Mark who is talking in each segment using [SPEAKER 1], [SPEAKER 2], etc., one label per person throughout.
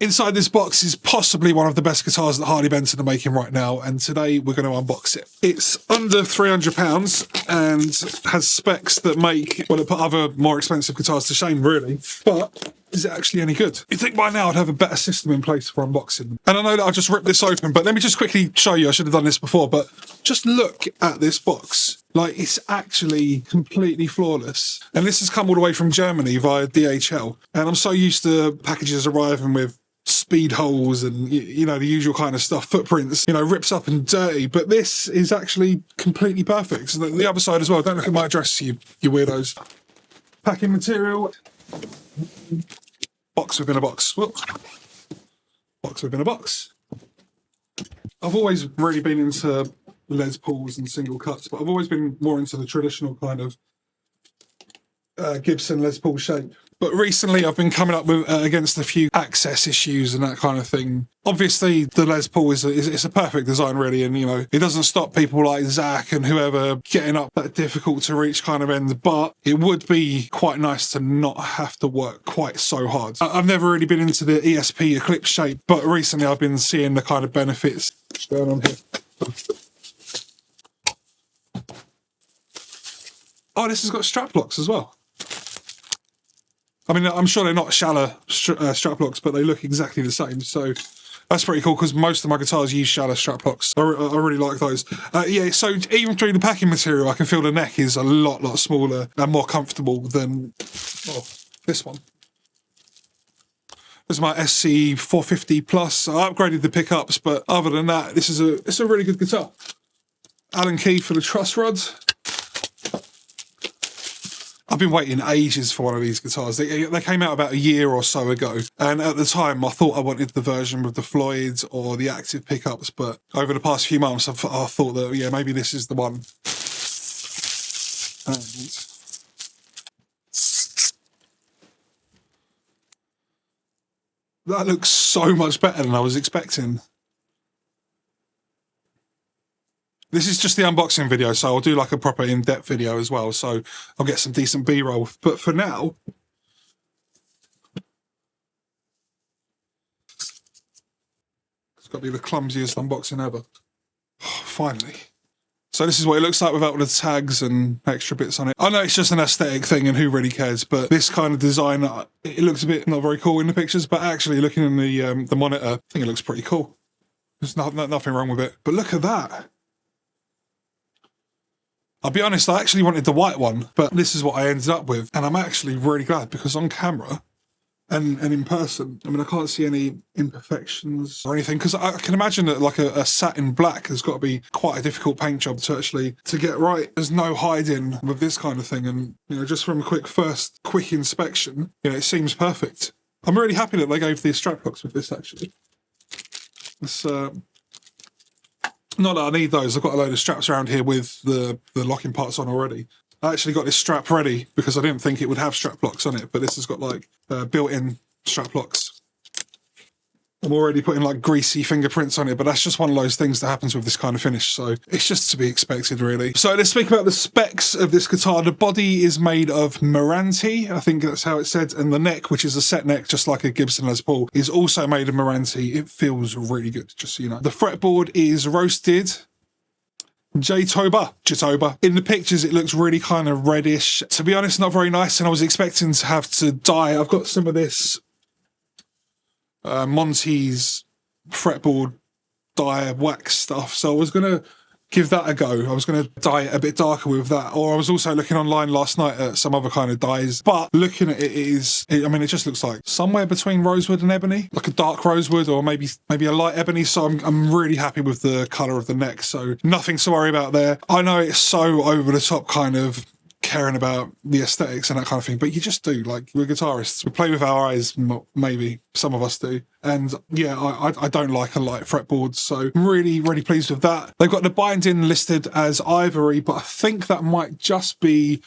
[SPEAKER 1] Inside this box is possibly one of the best guitars that Harley Benton are making right now, and today we're going to unbox it. It's under £300 and has specs that make, well, it put other more expensive guitars to shame, really. But is it actually any good? You'd think by now I'd have a better system in place for unboxing them. And I know that I just ripped this open, but let me just quickly show you. I should have done this before, but just look at this box. Like, it's actually completely flawless. And this has come all the way from Germany via DHL. And I'm so used to packages arriving with speed holes and, you know, the usual kind of stuff, footprints, you know, rips up and dirty. But this is actually completely perfect. So the other side as well. Don't look at my address, you weirdos. Packing material. Box within a box. Whoop. Box within a box. I've always really been into Les Pauls and single cuts, but I've always been more into the traditional kind of Gibson Les Paul shape. But recently I've been coming up with against a few access issues and that kind of thing. Obviously the Les Paul is a perfect design, really, and you know, it doesn't stop people like Zach and whoever getting up that difficult to reach kind of end, but it would be quite nice to not have to work quite so hard. I've never really been into the ESP Eclipse shape, but recently I've been seeing the kind of benefits. What's going on here? Oh, this has got strap locks as well. I mean, I'm sure they're not shallow strap locks, but they look exactly the same. So that's pretty cool because most of my guitars use shallow strap locks. I really like those. Yeah, so even through the packing material, I can feel the neck is a lot smaller and more comfortable than this one. This is my SC 450 Plus. I upgraded the pickups, but other than that, it's a really good guitar. Allen key for the truss rods. I've been waiting ages for one of these guitars. They came out about a year or so ago, and at the time I thought I wanted the version with the Floyds or the active pickups, but over the past few months I thought that, yeah, maybe this is the one. And that looks so much better than I was expecting. This is just the unboxing video, so I'll do like a proper in-depth video as well, so I'll get some decent B-roll. But for now, it's got to be the clumsiest unboxing ever. Oh, finally. So this is what it looks like without all the tags and extra bits on it. I know it's just an aesthetic thing and who really cares, but this kind of design, it looks a bit not very cool in the pictures, but actually looking in the monitor, I think it looks pretty cool. There's nothing wrong with it. But look at that. I'll be honest, I actually wanted the white one, but this is what I ended up with. And I'm actually really glad because on camera and in person, I mean, I can't see any imperfections or anything, because I can imagine that like a satin black has got to be quite a difficult paint job to get right. There's no hiding with this kind of thing. And, you know, just from a quick inspection, you know, it seems perfect. I'm really happy that they gave these strap locks with this, actually. It's, not that I need those. I've got a load of straps around here with the locking parts on already. I actually got this strap ready because I didn't think it would have strap locks on it, but this has got like built-in strap locks. I'm already putting like greasy fingerprints on it, but that's just one of those things that happens with this kind of finish, so it's just to be expected, really. So let's speak about the specs of this guitar. The body is made of Meranti, I think that's how it's said, and the neck, which is a set neck just like a Gibson Les Paul, is also made of Meranti. It feels really good, just so you know. The fretboard is roasted Jatoba. In the pictures, it looks really kind of reddish. To be honest, not very nice, and I was expecting to have to dye. I've got some of this Monty's fretboard dye wax stuff, so I was going to give that a go. I was going to dye it a bit darker with that, or I was also looking online last night at some other kind of dyes, but looking at it I mean, it just looks like somewhere between rosewood and ebony, like a dark rosewood or maybe a light ebony, so I'm really happy with the colour of the neck, so nothing to worry about there. I know it's so over the top kind of caring about the aesthetics and that kind of thing, but you just do. Like, we're guitarists, we play with our eyes, maybe some of us do, and yeah, I don't like a light fretboard, so I'm really pleased with that. They've got the binding listed as ivory, but I think that might just be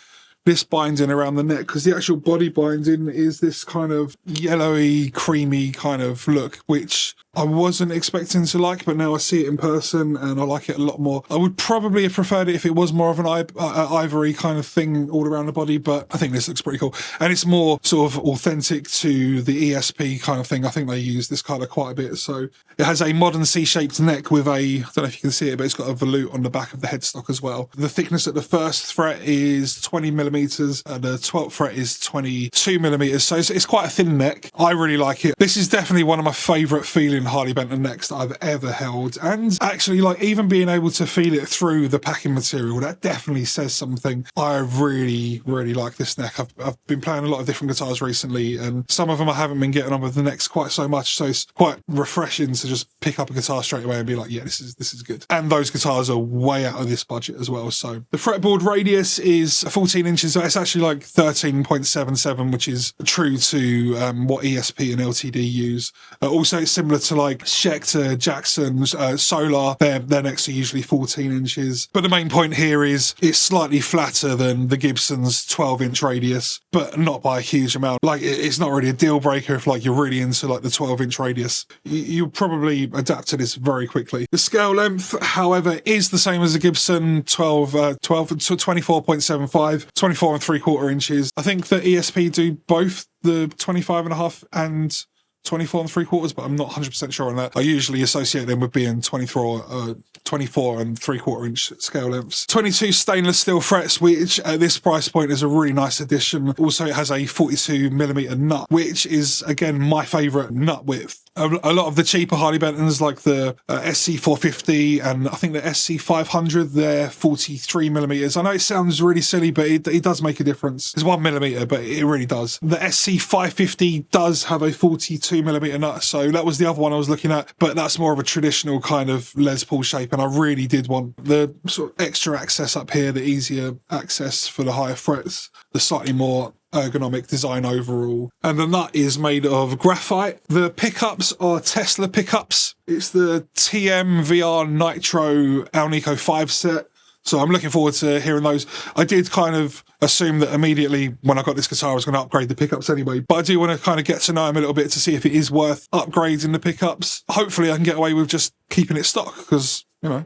[SPEAKER 1] this binding around the neck, because the actual body binding is this kind of yellowy, creamy kind of look, which I wasn't expecting to like, but now I see it in person and I like it a lot more. I would probably have preferred it if it was more of an ivory kind of thing all around the body, but I think this looks pretty cool. And it's more sort of authentic to the ESP kind of thing. I think they use this colour quite a bit. So it has a modern C-shaped neck with I don't know if you can see it, but it's got a volute on the back of the headstock as well. The thickness at the first fret is 20 millimeters and the 12th fret is 22 millimeters. So it's quite a thin neck. I really like it. This is definitely one of my favourite feeling Harley Benton necks that I've ever held. And actually, like, even being able to feel it through the packing material, that definitely says something. I really, really like this neck. I've been playing a lot of different guitars recently, and some of them I haven't been getting on with the necks quite so much. So it's quite refreshing to just pick up a guitar straight away and be like, yeah, this is good. And those guitars are way out of this budget as well. So the fretboard radius is 14 inches. So it's actually like 13.77, which is true to what ESP and LTD use. Also, it's similar to like Schecter, Jackson's, Solar. Their necks are usually 14 inches. But the main point here is it's slightly flatter than the Gibson's 12-inch radius, but not by a huge amount. Like, it's not really a deal breaker if like you're really into like the 12-inch radius. You'll probably adapt to this very quickly. The scale length, however, is the same as the Gibson 12 to 24.75, 24 and 3/4 inches. I think the ESP do both the 25.5 and 24 and 3/4, but I'm not 100% sure on that. I usually associate them with being 24 and 3/4 inch scale lengths. 22 stainless steel frets, which at this price point is a really nice addition. Also, it has a 42 millimeter nut, which is again my favorite nut width. A lot of the cheaper Harley Bentons, like the SC450 and I think the SC500, they're 43 millimeters. I know it sounds really silly, but it does make a difference. It's 1 millimeter, but it really does. The SC550 does have a 42 millimeter nut, so that was the other one I was looking at, but that's more of a traditional kind of Les Paul shape, and I really did want the sort of extra access up here, the easier access for the higher frets, the slightly more ergonomic design overall. And the nut is made of graphite. The pickups are Tesla pickups. It's the TM VR Nitro Alnico 5 set. So I'm looking forward to hearing those. I did kind of assume that immediately when I got this guitar I was going to upgrade the pickups anyway, but I do want to kind of get to know them a little bit to see if it is worth upgrading the pickups. Hopefully I can get away with just keeping it stock because, you know,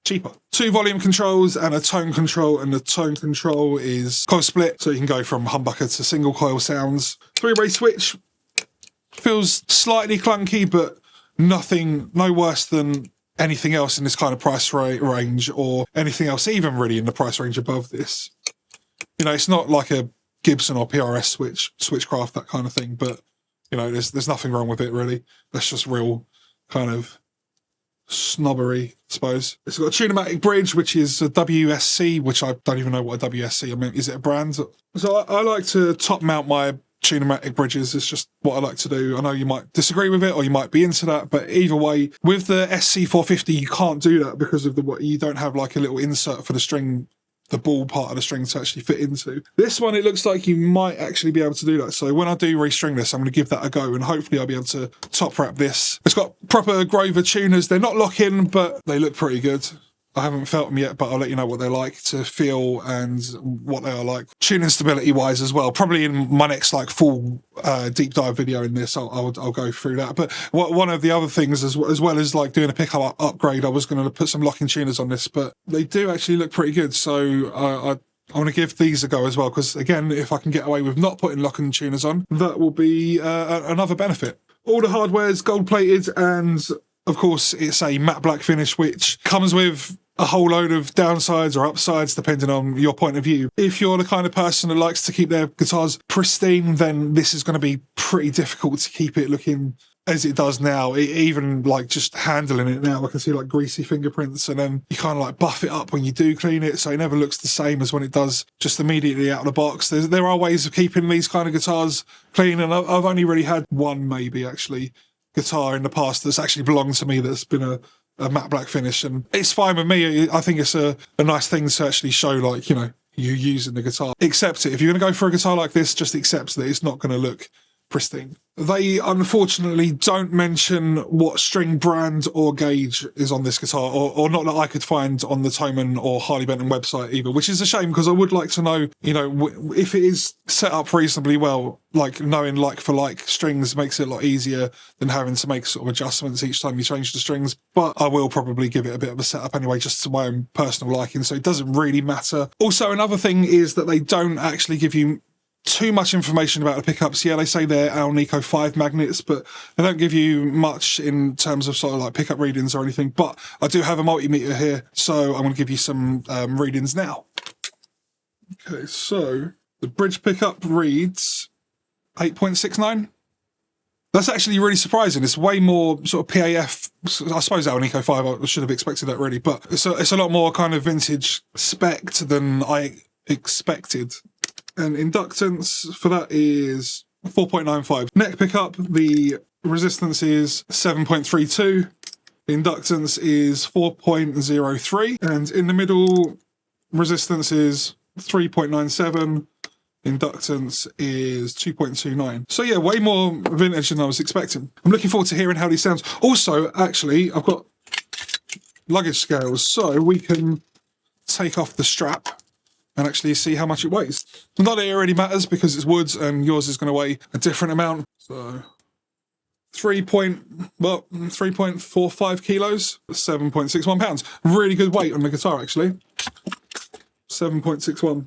[SPEAKER 1] cheaper. 2 volume controls and a tone control, and the tone control is coil split, so you can go from humbucker to single coil sounds. 3-way switch feels slightly clunky, but no worse than anything else in this kind of price range, or anything else even really in the price range above this. You know, it's not like a Gibson or PRS switch, Switchcraft, that kind of thing, but you know, there's nothing wrong with it really. That's just real kind of snobbery, I suppose. It's got a Tunematic bridge, which is a WSC, which I don't even know what a WSC, I mean, is it a brand? So I like to top mount my Tunematic bridges. It's just what I like to do. I know you might disagree with it or you might be into that, but either way, with the SC450 you can't do that because of you don't have like a little insert for the string, the ball part of the string to actually fit into. This one, it looks like you might actually be able to do that. So when I do restring this, I'm going to give that a go, and hopefully I'll be able to top wrap this. It's got proper Grover tuners. They're not lock-in, but they look pretty good. I haven't felt them yet, but I'll let you know what they're like to feel and what they are like tuning stability wise as well. Probably in my next like full deep dive video in this, I'll go through that. But one of the other things as well as like doing a pickup upgrade, I was going to put some locking tuners on this, but they do actually look pretty good. So I want to give these a go as well, because again, if I can get away with not putting locking tuners on, that will be another benefit. All the hardware is gold plated, and of course, it's a matte black finish, which comes with a whole load of downsides or upsides, depending on your point of view. If you're the kind of person that likes to keep their guitars pristine, then this is going to be pretty difficult to keep it looking as it does now. Even like just handling it now, I can see like greasy fingerprints, and then you kind of like buff it up when you do clean it, so it never looks the same as when it does just immediately out of the box. There are ways of keeping these kind of guitars clean, and I've only really had one maybe actually guitar in the past that's actually belonged to me that's been a matte black finish, and it's fine with me. I think it's a nice thing to actually show, like, you know, you using the guitar. Accept it. If you're going to go for a guitar like this, just accept that it's not going to look pristine. They unfortunately don't mention what string brand or gauge is on this guitar, or not that I could find on the Thomann or Harley Benton website either, which is a shame because I would like to know, you know, if it is set up reasonably well, like knowing like for like strings makes it a lot easier than having to make sort of adjustments each time you change the strings. But I will probably give it a bit of a setup anyway, just to my own personal liking, so it doesn't really matter. Also, another thing is that they don't actually give you too much information about the pickups. Yeah, they say they're Alnico 5 magnets, but they don't give you much in terms of sort of like pickup readings or anything. But I do have a multimeter here, so I'm going to give you some readings now. Okay, so the bridge pickup reads 8.69. That's actually really surprising. It's way more sort of PAF. I suppose Alnico 5, I should have expected that really, but it's a lot more kind of vintage spec'd than I expected. And inductance for that is 4.95. Neck pickup, the resistance is 7.32. The inductance is 4.03. And in the middle, resistance is 3.97. Inductance is 2.29. So yeah, way more vintage than I was expecting. I'm looking forward to hearing how these sounds. Also, actually, I've got luggage scales, so we can take off the strap and actually see how much it weighs. Not that it already matters because it's wood and yours is going to weigh a different amount. So 3.45 kilos, 7.61 pounds. Really good weight on the guitar actually. 7.61.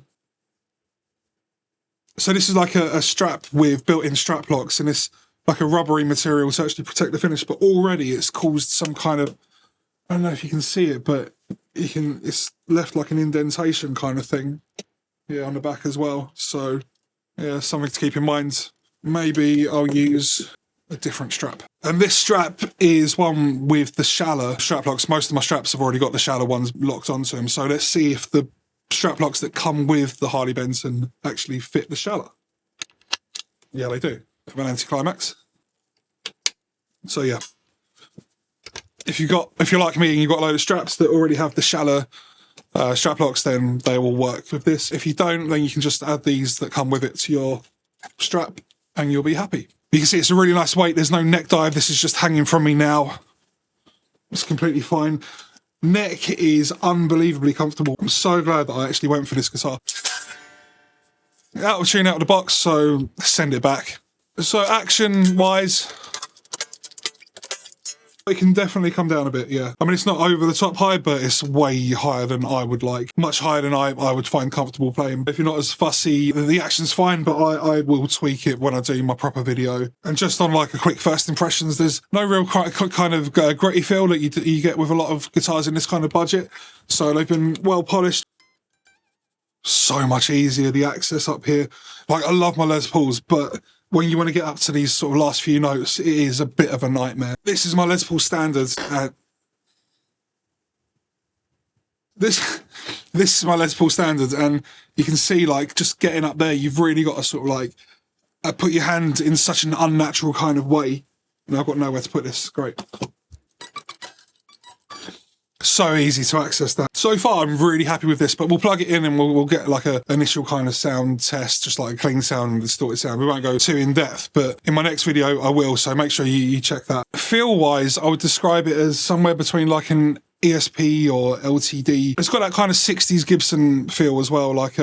[SPEAKER 1] So this is like a strap with built-in strap locks, and it's like a rubbery material to actually protect the finish, but already it's caused some kind of, I don't know if you can see it, but it's left like an indentation kind of thing, yeah, on the back as well. So yeah, something to keep in mind. Maybe I'll use a different strap. And this strap is one with the shallow strap locks. Most of my straps have already got the shallow ones locked onto them. So let's see if the strap locks that come with the Harley Benton actually fit the shallow. Yeah, they do. Of an anticlimax. So yeah. If you're like me and you've got a load of straps that already have the shallow strap locks, then they will work with this. If you don't, then you can just add these that come with it to your strap and you'll be happy. You can see it's a really nice weight. There's no neck dive. This is just hanging from me now. It's completely fine. Neck is unbelievably comfortable. I'm so glad that I actually went for this guitar. Out of tune, out of the box, so send it back. So action-wise, it can definitely come down a bit, yeah. I mean, it's not over the top high, but it's way higher than I would like. Much higher than I would find comfortable playing. If you're not as fussy, the action's fine, but I will tweak it when I do my proper video. And just on like a quick first impressions, there's no real kind of gritty feel that you get with a lot of guitars in this kind of budget. So they've been well polished. So much easier, the access up here. Like, I love my Les Pauls, but when you want to get up to these sort of last few notes, it is a bit of a nightmare. This is my Les Paul standards. This is my Les Paul standards, and you can see, like, just getting up there, you've really got to sort of like put your hand in such an unnatural kind of way. And I've got nowhere to put this. Great. So easy to access that. So far, I'm really happy with this, but we'll plug it in and we'll get like a initial kind of sound test, just like a clean sound and distorted sound. We won't go too in depth, but in my next video, I will. So make sure you check that. Feel wise, I would describe it as somewhere between like an ESP or LTD. It's got that kind of 60s Gibson feel as well, like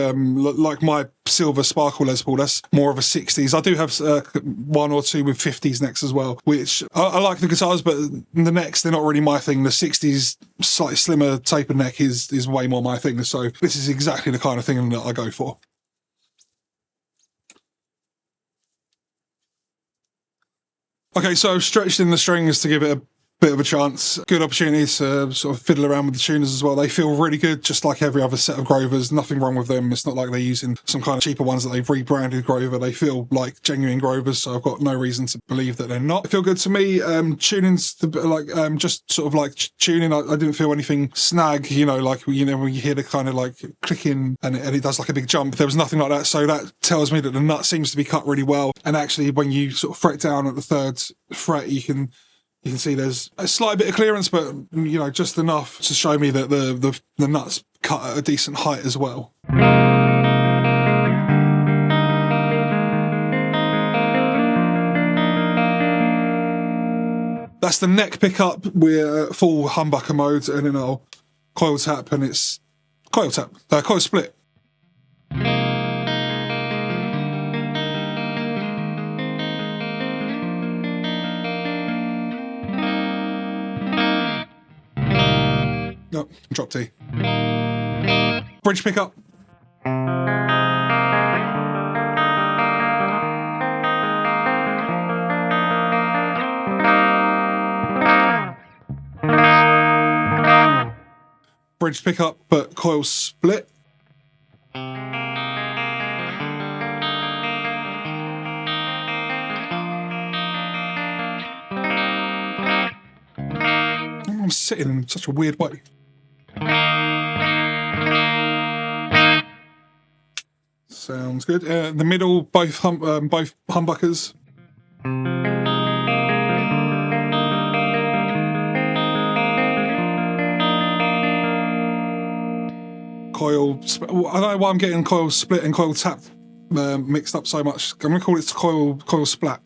[SPEAKER 1] my silver sparkle Les Paul. That's more of a 60s. I do have one or two with 50s necks as well, which I like the guitars, but the necks, they're not really my thing. The 60s slightly slimmer tapered neck is way more my thing. So this is exactly the kind of thing that I go for. Okay, so I've stretched in the strings to give it a bit of a chance. Good opportunity to sort of fiddle around with the tuners as well. They feel really good, just like every other set of Grovers. Nothing wrong with them. It's not like they're using some kind of cheaper ones that they've rebranded Grover. They feel like genuine Grovers, so I've got no reason to believe that they're not. They feel good to me. Tuning's like just sort of like tuning. I didn't feel anything snag, you know, like, you know, when you hear the kind of like clicking and it does like a big jump. There was nothing like that, so that tells me that the nut seems to be cut really well. And actually, when you sort of fret down at the third fret, you can see there's a slight bit of clearance, but, you know, just enough to show me that the nut's cut at a decent height as well. That's the neck pickup with full humbucker mode, and then I'll coil tap, and it's coil split. No, drop T. Bridge pickup. Bridge pickup, but coil split. I'm sitting in such a weird way. Sounds good. The middle, both humbuckers. Coil. I don't know why I'm getting coil split and coil tap mixed up so much. I'm gonna call it coil split.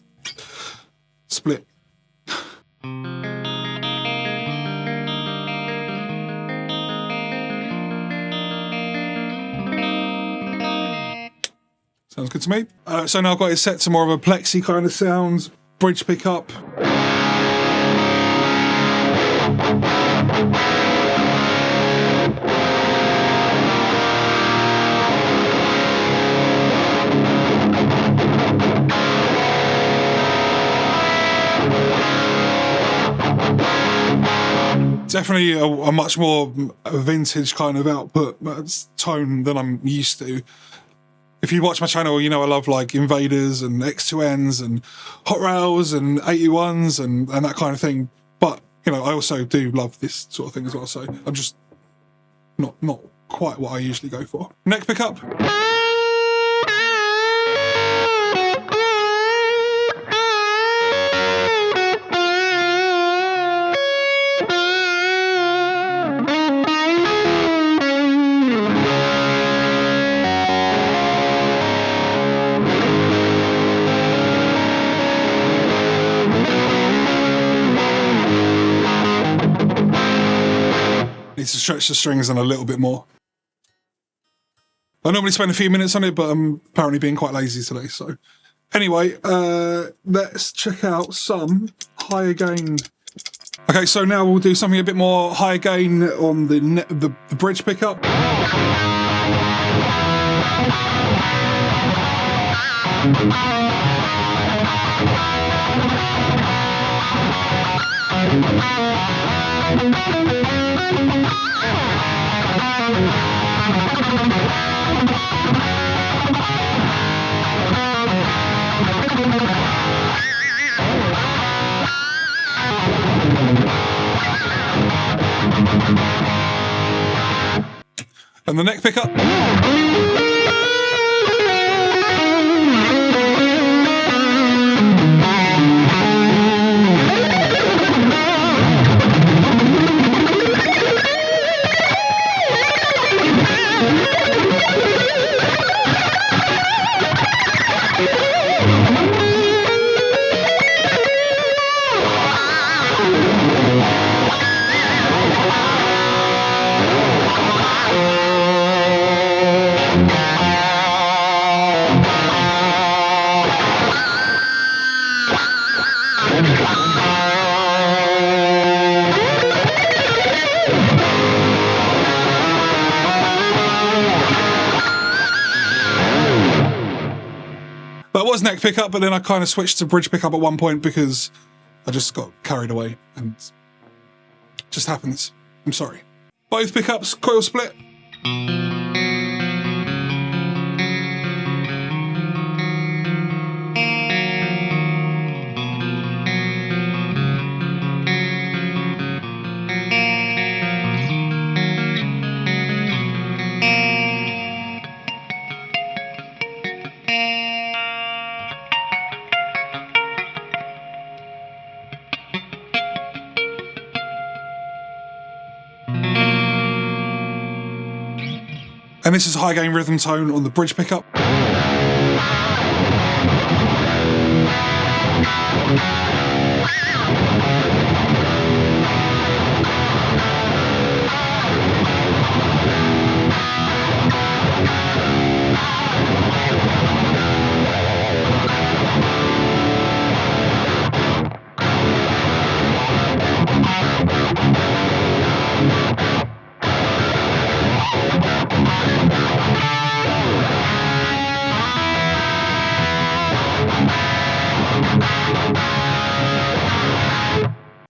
[SPEAKER 1] Sounds good to me. So now I've got it set to more of a plexi kind of sound. Bridge pickup. Definitely a much more vintage kind of output tone than I'm used to. If you watch my channel, you know I love like Invaders and X2Ns and Hot Rails and 81s and that kind of thing. But, you know, I also do love this sort of thing as well. So I'm just not quite what I usually go for. Neck pickup. Need to stretch the strings in a little bit more. I normally spend a few minutes on it, but I'm apparently being quite lazy today. So anyway, let's check out some higher gain. Okay, so now we'll do something a bit more higher gain on the bridge pickup. And the neck pickup. That was neck pickup, but then I kind of switched to bridge pickup at one point because I just got carried away and it just happens. I'm sorry. Both pickups, coil split. And this is high gain rhythm tone on the bridge pickup.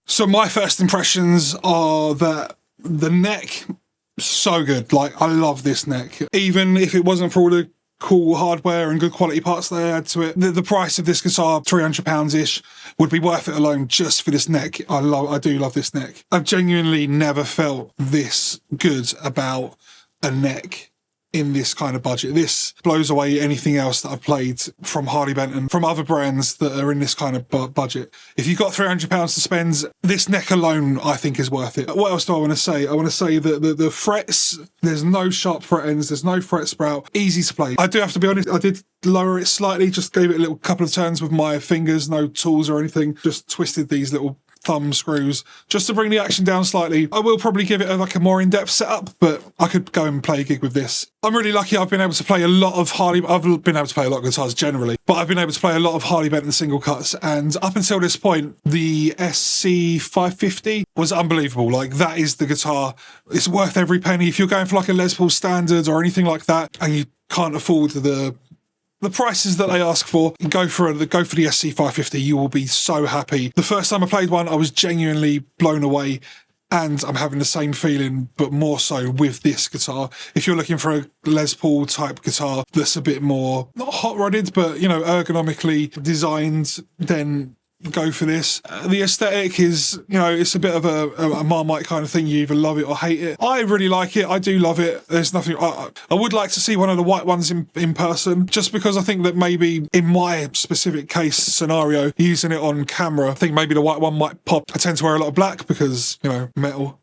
[SPEAKER 1] So my first impressions are that the neck, so good. Like, I love this neck. Even if it wasn't for all the cool hardware and good quality parts they add to it, the price of this guitar, £300-ish, would be worth it alone just for this neck. I do love this neck. I've genuinely never felt this good about a neck in this kind of budget. This blows away anything else that I've played from Harley Benton, from other brands that are in this kind of budget. If you've got £300 to spend, this neck alone, I think, is worth it. What else do I want to say? I want to say that the frets, there's no sharp fret ends, there's no fret sprout, easy to play. I do have to be honest, I did lower it slightly, just gave it a little couple of turns with my fingers, no tools or anything, just twisted these little thumb screws just to bring the action down slightly. I will probably give it a more in-depth setup, but I could go and play a gig with this. I'm really lucky I've been able to play a lot of I've been able to play a lot of guitars generally, but I've been able to play a lot of Harley Benton single cuts, and up until this point, the SC550 was unbelievable. Like, that is the guitar. It's worth every penny. If you're going for like a Les Paul Standard or anything like that, and you can't afford the prices that they ask for, go for the SC550. You will be so happy. The first time I played one, I was genuinely blown away, and I'm having the same feeling, but more so with this guitar. If you're looking for a Les Paul type guitar that's a bit more, not hot rodded, but, you know, ergonomically designed, then go for this. The aesthetic is, you know, it's a bit of a Marmite kind of thing. You either love it or hate it. I really like it. I do love it. There's nothing. I would like to see one of the white ones in person, just because I think that maybe in my specific case scenario, using it on camera, I think maybe the white one might pop. I tend to wear a lot of black because, you know, metal.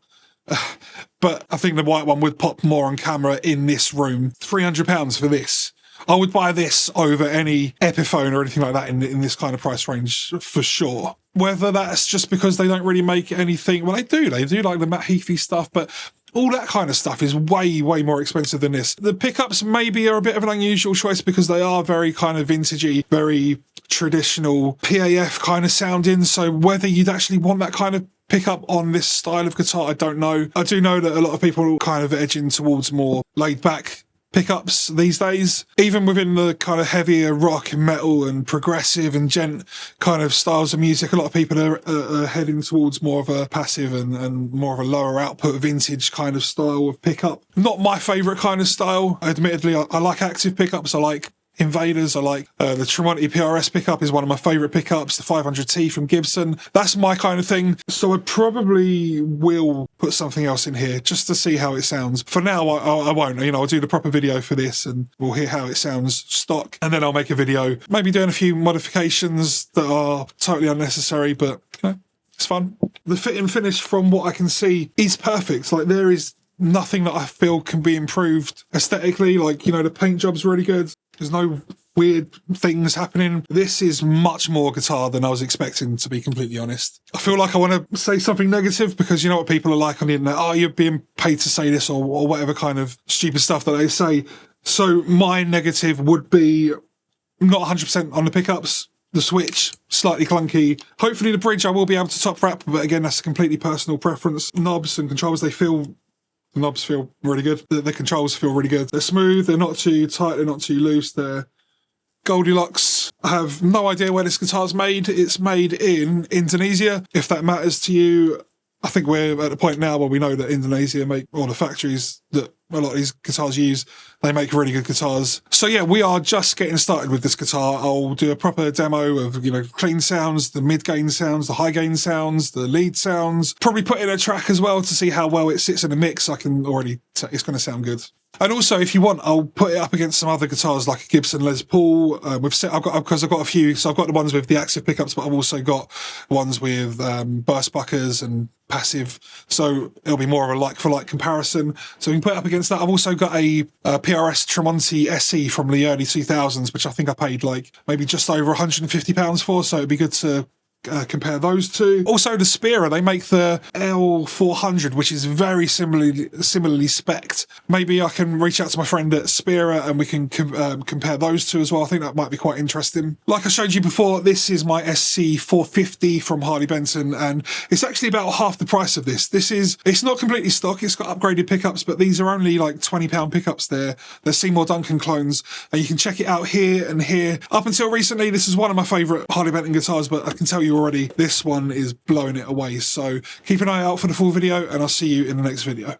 [SPEAKER 1] But I think the white one would pop more on camera in this room. £300 for this. I would buy this over any Epiphone or anything like that in this kind of price range for sure. Whether that's just because they don't really make anything, well, they do like the Matt Heafy stuff, but all that kind of stuff is way, way more expensive than this. The pickups maybe are a bit of an unusual choice because they are very kind of vintagey, very traditional PAF kind of sounding. So whether you'd actually want that kind of pickup on this style of guitar, I don't know. I do know that a lot of people are kind of edging towards more laid back pickups these days. Even within the kind of heavier rock and metal and progressive and gent kind of styles of music, a lot of people are heading towards more of a passive and more of a lower output vintage kind of style of pickup. Not my favourite kind of style. Admittedly, I like active pickups. I like Invaders. I like the Tremonti PRS pickup is one of my favourite pickups. The 500T from Gibson. That's my kind of thing. So I probably will put something else in here just to see how it sounds. For now, I won't. You know, I'll do the proper video for this and we'll hear how it sounds stock. And then I'll make a video, maybe doing a few modifications that are totally unnecessary, but, you know, it's fun. The fit and finish, from what I can see, is perfect. Like, there is nothing that I feel can be improved aesthetically. Like, you know, the paint job's really good. There's no weird things happening. This is much more guitar than I was expecting, to be completely honest. I feel like I want to say something negative because you know what people are like on the internet. Oh, you're being paid to say this or whatever kind of stupid stuff that they say. So my negative would be not 100% on the pickups. The switch, slightly clunky. Hopefully the bridge I will be able to top wrap, but again, that's a completely personal preference. Knobs and controls, the knobs feel really good. The controls feel really good. They're smooth, they're not too tight, they're not too loose. They're Goldilocks. I have no idea where this guitar's made. It's made in Indonesia. If that matters to you, I think we're at the point now where we know that Indonesia make all the factories that a lot of these guitars use. They make really good guitars. So yeah, we are just getting started with this guitar. I'll do a proper demo of, you know, clean sounds, the mid-gain sounds, the high-gain sounds, the lead sounds. Probably put in a track as well to see how well it sits in a mix. I can already tell it's going to sound good. And also, if you want, I'll put it up against some other guitars like a Gibson Les Paul. Because I've got a few. So I've got the ones with the active pickups, but I've also got ones with burst buckers and passive. So it'll be more of a like-for-like comparison. So we can put it up against that. I've also got a PRS Tremonti SE from the early 2000s, which I think I paid like maybe just over £150 for. So it'd be good to compare those two. Also, the Spira, they make the L400, which is very similarly spec'd. Maybe I can reach out to my friend at Spira and we can compare those two as well. I think that might be quite interesting. Like I showed you before, this is my SC450 from Harley Benton, and it's actually about half the price of this. It's not completely stock, it's got upgraded pickups, but these are only like £20 pickups. They're Seymour Duncan clones, and you can check it out here and here. Up until recently, this is one of my favourite Harley Benton guitars, but I can tell you you already, this one is blowing it away. So keep an eye out for the full video, and I'll see you in the next video.